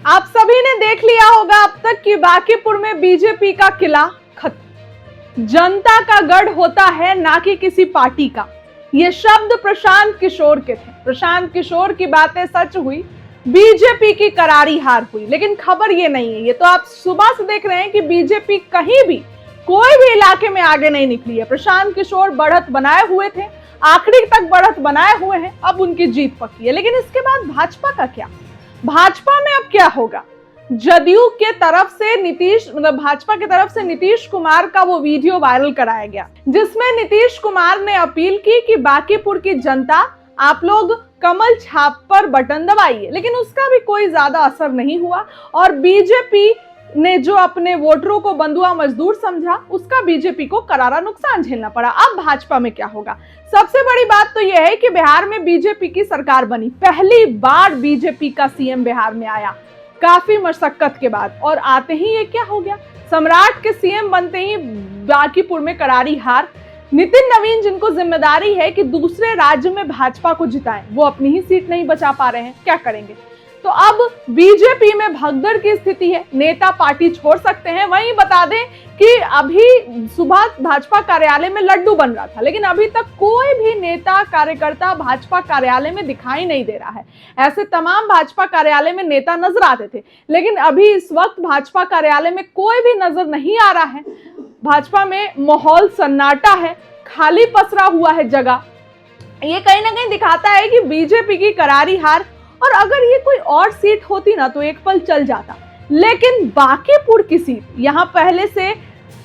आप सभी ने देख लिया होगा अब तक कि बांकीपुर में बीजेपी का किला खत्म। जनता का गढ़ होता है ना कि किसी पार्टी का। ये शब्द प्रशांत किशोर के थे। प्रशांत किशोर की बातें सच हुई, बीजेपी की करारी हार हुई। लेकिन खबर ये नहीं है, ये तो आप सुबह से देख रहे हैं कि बीजेपी कहीं भी कोई भी इलाके में आगे नहीं निकली है। प्रशांत किशोर बढ़त बनाए हुए थे, आखिरी तक बढ़त बनाए हुए हैं, अब उनकी जीत पक्की है। लेकिन इसके बाद भाजपा का क्या? भाजपा में अब क्या होगा? जदयू के तरफ से भाजपा की तरफ से नीतीश कुमार का वो वीडियो वायरल कराया गया, जिसमें नीतीश कुमार ने अपील की कि बांकीपुर की जनता, आप लोग कमल छाप पर बटन दबाइए। लेकिन उसका भी कोई ज्यादा असर नहीं हुआ और बीजेपी ने जो अपने वोटरों को बंधुआ मजदूर समझा, उसका बीजेपी को करारा नुकसान झेलना पड़ा। अब भाजपा में क्या होगा? सबसे बड़ी बात तो यह है कि बिहार में बीजेपी की सरकार बनी। पहली बार बीजेपी का सीएम बिहार में आया काफी मशक्कत के बाद, और आते ही ये क्या हो गया? सम्राट के सीएम बनते ही बांकीपुर में करारी हार। नितिन नवीन, जिनको जिम्मेदारी है कि दूसरे राज्य में भाजपा को जिताएं, वो अपनी ही सीट नहीं बचा पा रहे हैं, क्या करेंगे? तो अब बीजेपी में भगदड़ की स्थिति है। नेता पार्टी छोड़ सकते हैं। वहीं बता दें कि अभी सुबह भाजपा कार्यालय में लड्डू बन रहा था, लेकिन अभी तक कोई भी नेता कार्यकर्ता भाजपा कार्यालय में दिखाई नहीं दे रहा है। ऐसे तमाम भाजपा कार्यालय में नेता नजर आते थे, लेकिन अभी इस वक्त भाजपा कार्यालय में कोई भी नजर नहीं आ रहा है। भाजपा में माहौल सन्नाटा है, खाली पसरा हुआ है जगह। ये कहीं ना कहीं दिखाता है कि बीजेपी की करारी हार। और अगर ये कोई और सीट होती ना तो एक पल चल जाता, लेकिन बांकीपुर की सीट, यहां पहले से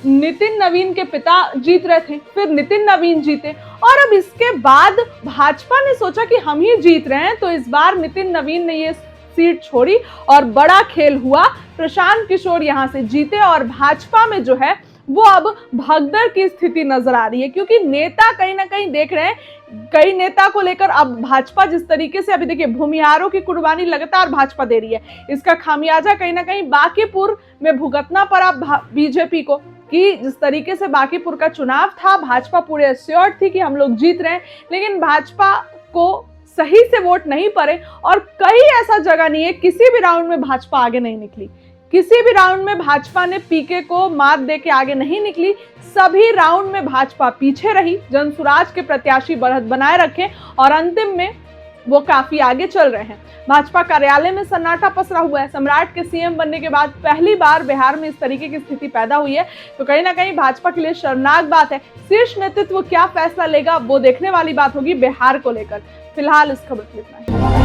नितिन नवीन के पिता जीत रहे थे, फिर नितिन नवीन जीते, और अब इसके बाद भाजपा ने सोचा कि हम ही जीत रहे हैं, तो इस बार नितिन नवीन ने ये सीट छोड़ी और बड़ा खेल हुआ। प्रशांत किशोर यहां से जीते और भाजपा में जो है वो अब भगदड़ की स्थिति नजर आ रही है, क्योंकि नेता कहीं ना कहीं देख रहे हैं, कई नेता को लेकर अब भाजपा जिस तरीके से, अभी देखिए भूमिहारों की कुर्बानी लगातार भाजपा दे रही है, इसका खामियाजा कहीं ना कहीं बांकीपुर में भुगतना पड़ा बीजेपी को। कि जिस तरीके से बांकीपुर का चुनाव था, भाजपा पूरे एश्योर्ड थी कि हम लोग जीत रहे हैं, लेकिन भाजपा को सही से वोट नहीं पड़े। और कई ऐसा जगह नहीं है, किसी भी राउंड में भाजपा आगे नहीं निकली, किसी भी राउंड में भाजपा ने पीके को मात दे के आगे नहीं निकली। सभी राउंड में भाजपा पीछे रही, जनसुराज के प्रत्याशी बढ़त बनाए रखे और अंतिम में वो काफी आगे चल रहे हैं। भाजपा कार्यालय में सन्नाटा पसरा हुआ है। सम्राट के सीएम बनने के बाद पहली बार बिहार में इस तरीके की स्थिति पैदा हुई है, तो कहीं ना कहीं भाजपा के लिए शर्मनाक बात है। शीर्ष नेतृत्व क्या फैसला लेगा, वो देखने वाली बात होगी बिहार को लेकर। फिलहाल इस खबर में इतना ही।